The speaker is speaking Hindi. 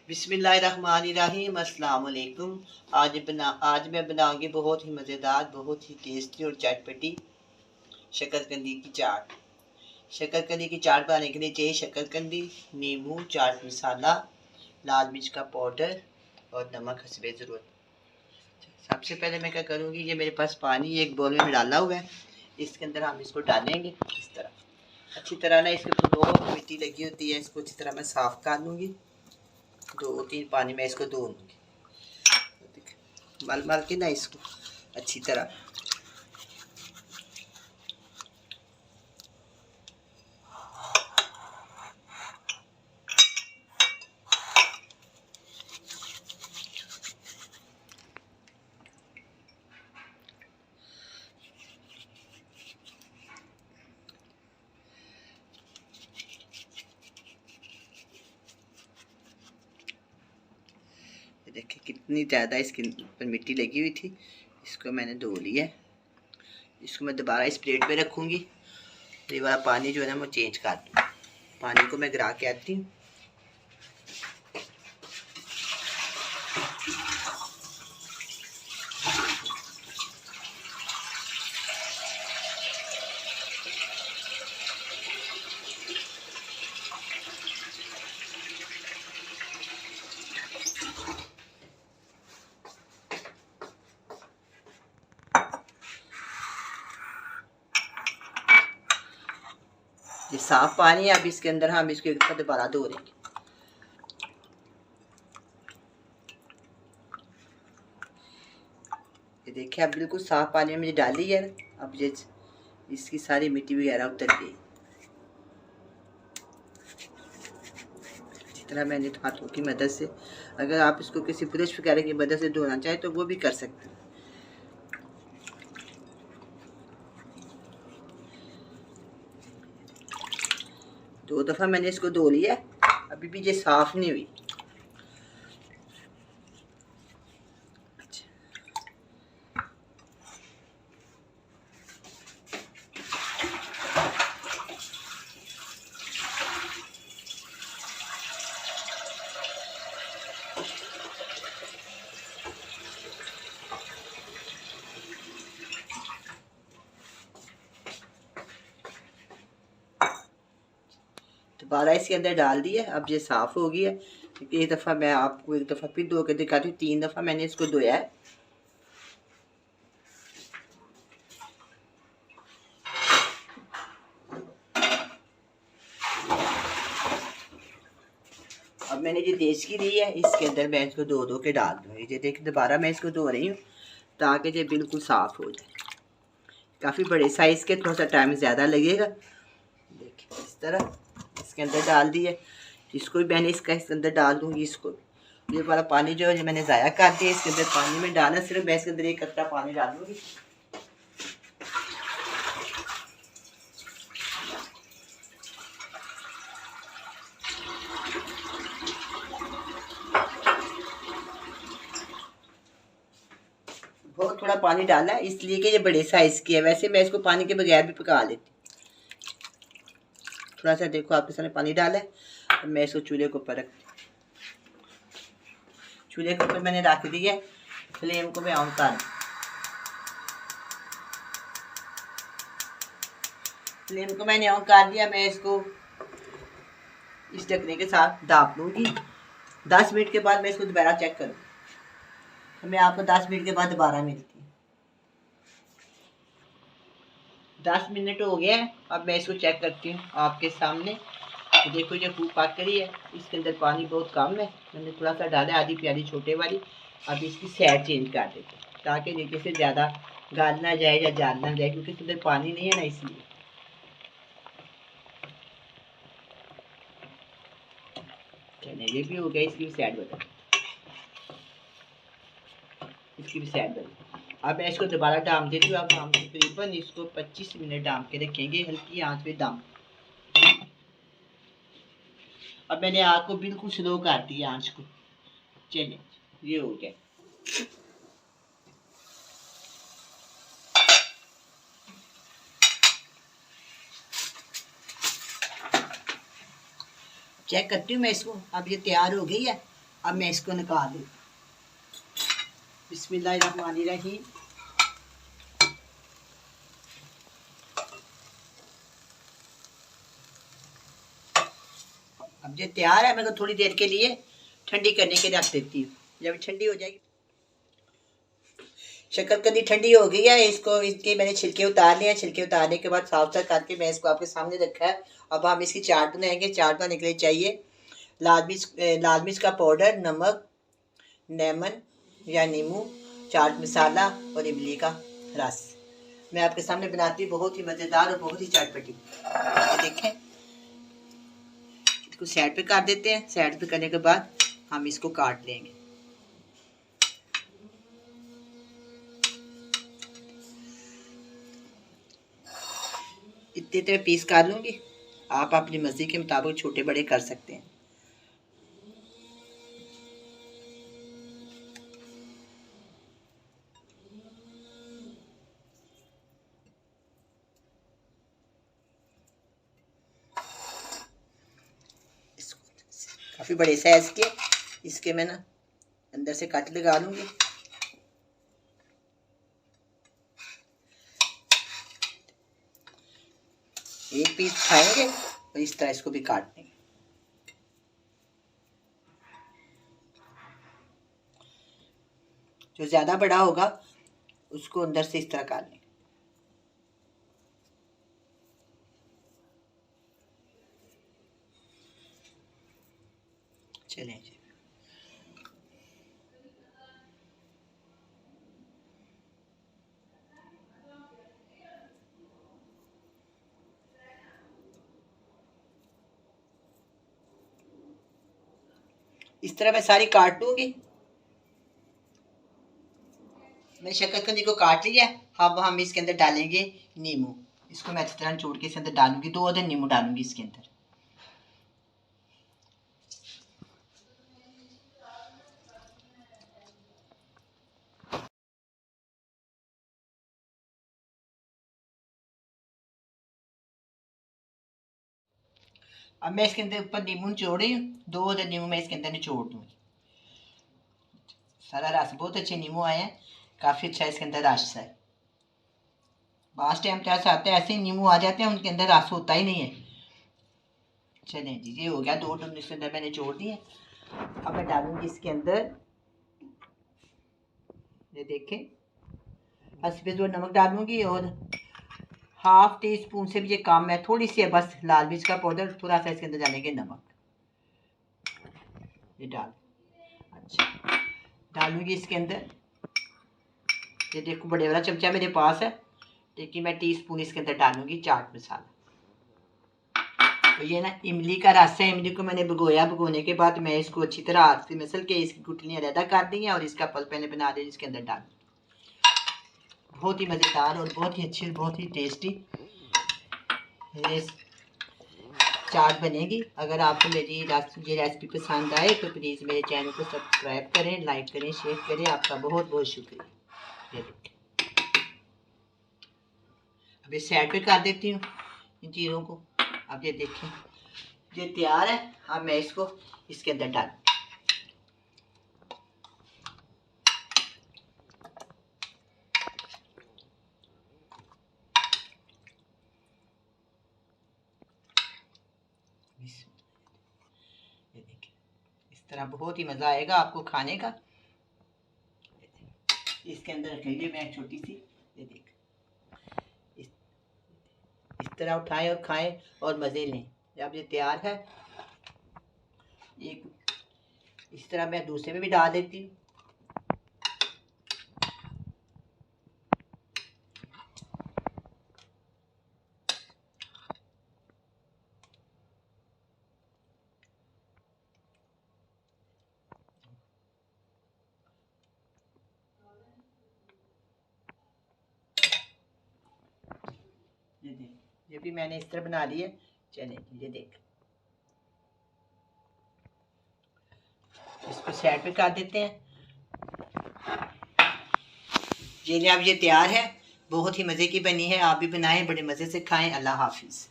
बिस्मिल्लाहिर्रहमानिर्रहीम। अस्सलाम वालेकुम। आज मैं बनाऊंगी बहुत ही मज़ेदार, बहुत ही टेस्टी और चटपटी शकरकंदी की चाट। शकरकंदी की चाट बनाने के लिए चाहिए शकरकंदी, नींबू, चाट मसाला, लाल मिर्च का पाउडर और नमक हस्बे ज़रूरत। सबसे पहले मैं क्या करूँगी, ये मेरे पास पानी एक बोल में डाला हुआ है, इसके अंदर हम इसको डालेंगे। इस तरह अच्छी तरह ना इसके ऊपर बहुत मिट्टी लगी होती है, इसको अच्छी तरह मैं साफ़ कर लूँगी। 2-3 पानी में इसको धो लूँगी, मल मल के ना इसको अच्छी तरह। देखिए कितनी ज़्यादा इसके ऊपर मिट्टी लगी हुई थी, इसको मैंने धो लिया। इसको मैं दोबारा इस प्लेट पे रखूँगी। ये वाला पानी जो है ना मैं चेंज कर दूँ। पानी को मैं गिरा के आती हूँ। ये साफ पानी है, अब इसके अंदर हम इसको एक दफ़ा दोबारा धो देंगे। ये देखिए अब बिल्कुल साफ पानी में मुझे डाली है। अब ये इसकी सारी मिट्टी वगैरह उतर गई। इसी तरह मैंने हाथों की मदद से, अगर आप इसको किसी ब्रश वगैरह की मदद से धोना चाहें तो वो भी कर सकते हैं। दो दफ़ा मैंने इसको धो लिया, अभी भी ये साफ़ नहीं हुई। दोबारा इसके अंदर डाल दिया, अब ये साफ़ हो गया। एक दफ़ा मैं आपको एक दफ़ा फिर धो के दिखाती हूँ। 3 दफ़ा मैंने इसको धोया है। अब मैंने ये देसी ली है, इसके अंदर मैं इसको धो धो के डाल दूँगी। ये देखिए दोबारा मैं इसको धो रही हूँ ताकि ये बिल्कुल साफ़ हो जाए। काफ़ी बड़े साइज़ के, थोड़ा सा टाइम ज़्यादा लगेगा। देखिए इस तरह इसके अंदर डाल दिए। इसको भी मैंने इसके अंदर डाल दूँगी। इसको भी ये वाला पानी जो है मैंने ज़ाया कर दिया, इसके अंदर पानी में डालना, सिर्फ मैं इसके अंदर एक कट्टा पानी डालूँगी। बहुत थोड़ा पानी डाला है इसलिए कि ये बड़े साइज़ की है, वैसे मैं इसको पानी के बगैर भी पका लेती। थोड़ा सा देखो आपके सामने पानी डाला है। अब मैं इसको चूल्हे के ऊपर रखती हूँ। चूल्हे के ऊपर मैंने रख दिया, फ्लेम को मैं ऑन कर, फ्लेम को मैंने ऑन कर दिया। मैं इसको इस ढकने के साथ दाप लूँगी। 10 मिनट के बाद मैं इसको दोबारा चेक करूँ। तो मैं आपको 10 मिनट के बाद दोबारा मिलती हूँ। 10 मिनट हो गया है, अब मैं इसको चेक करती हूँ आपके सामने। तो देखो ये खूब पक रही है, इसके अंदर पानी बहुत कम है, मैंने थोड़ा सा डाला, आधी प्याली छोटे वाली। अब इसकी साइड चेंज कर देते हैं ताकि नीचे से ज़्यादा गाल ना जाए या जाल ना जाए, क्योंकि इसके अंदर पानी नहीं है ना, इसलिए। चलिए ये भी हो गया, इसकी भी साइड बता, इसकी भी साइड बता। अब मैं इसको दोबारा डाम देती हूँ। अब हम तकरीबन इसको 25 मिनट डाम के रखेंगे, हल्की आंच पे डाम। अब मैंने आग को बिल्कुल स्लो कर दिया, आंच को। चलिए ये हो गया। चेक करती हूँ मैं इसको, अब ये तैयार हो गई है। अब मैं इसको निकाल दूँ। बिस्मिल्लाहिर्रहमानिर्रहीम। अब ये तैयार है, मैं को थोड़ी देर के लिए ठंडी करने के लिए रख देती हूँ। जब ठंडी हो जाएगी, शक्करकंदी ठंडी हो गई है, इसको इसके मैंने छिलके उतार लिए हैं। छिलके उतारने के बाद साफ साफ करके मैं इसको आपके सामने रखा है। अब हम इसकी चाट बनाएंगे। चाट बनाने के लिए चाहिए लाल मिर्च का पाउडर, नमक, लेमन या नींबू, चाट मसाला और इमली का रस। मैं आपके सामने बनाती हूँ, बहुत ही मज़ेदार और बहुत ही चटपटी। ये देखें, इसको साइड पे काट देते हैं। साइड पे करने के बाद हम इसको काट लेंगे। इतने इतने पीस काट लूँगी। आप अपनी मर्जी के मुताबिक छोटे बड़े कर सकते हैं। काफ़ी बड़े साइज के इसके मैं ना अंदर से कट लगा लूँगी। एक पीस खाएंगे और इस तरह इसको भी काट देंगे। जो ज़्यादा बड़ा होगा उसको अंदर से इस तरह काट लेंगे। चलें जी। इस तरह मैं सारी काट लूँगी। मैं शक्करकंदी को काट लिया। अब हम इसके अंदर डालेंगे नींबू। इसको मैं अच्छी तरह निचोड़ के इसके अंदर डालूंगी। 2 अदर नींबू डालूंगी इसके अंदर। अब मैं इसके अंदर ऊपर नींबू निचोड़ रही हूँ। 2 अदर नींबू मैं इसके अंदर निचोड़ दूँगी। सारा रस, बहुत अच्छे नींबू आए हैं, काफ़ी अच्छा इसके अंदर रस है। लास्ट टाइम तो ऐसा आता है, ऐसे ही नींबू आ जाते हैं, उनके अंदर रस होता ही नहीं है। चलें जी, ये हो गया। 2 टुकड़े इसके अंदर मैंने जोड़ दिए। अब मैं डालूंगी इसके अंदर, ये देखें, हस्बे जो नमक डालूंगी और ½ टी स्पून से भी ये कम है, थोड़ी सी है बस लाल मिर्च का पाउडर। थोड़ा सा इसके अंदर डालेंगे नमक। ये डाल, अच्छा डालूंगी इसके अंदर। ये देखो, बड़े वाला चमचा मेरे पास है, लेकिन मैं टीस्पून इसके अंदर डालूंगी चाट मसाला। तो ये ना इमली का रस है। इमली को मैंने भिगोया। भिगोने के बाद मैं इसको अच्छी तरह हाथ से मसल के इसकी गुठलियाँ अलहदा कर दी हैं और इसका पल्प मैंने बना दिया, इसके अंदर डाल। बहुत ही मज़ेदार और बहुत ही अच्छी, बहुत ही टेस्टी ये चाट बनेगी। अगर आपको मेरी ये रेसिपी पसंद आए तो प्लीज़ मेरे चैनल को सब्सक्राइब करें, लाइक करें, शेयर करें। आपका बहुत बहुत शुक्रिया। ये देखिए, अब इस साइड पे कर देती हूँ इन चीज़ों को। अब ये देखें, ये तैयार है। अब मैं इसको इसके अंदर डाल, ये देखिए, इस तरह बहुत ही मज़ा आएगा आपको खाने का। इसके अंदर रखेंगे मैं एक छोटी सी, ये देख, इस तरह उठाएं और खाएं और मज़े लें। जब ये तैयार है, एक इस तरह मैं दूसरे में भी डाल देती हूँ। ये देख, ये भी मैंने इस तरह बना ली है। चले, ये देख, इसको साइड पे कर देते हैं। ये अब ये तैयार है, बहुत ही मज़े की बनी है। आप भी बनाएं, बड़े मज़े से खाएं। अल्लाह हाफिज़।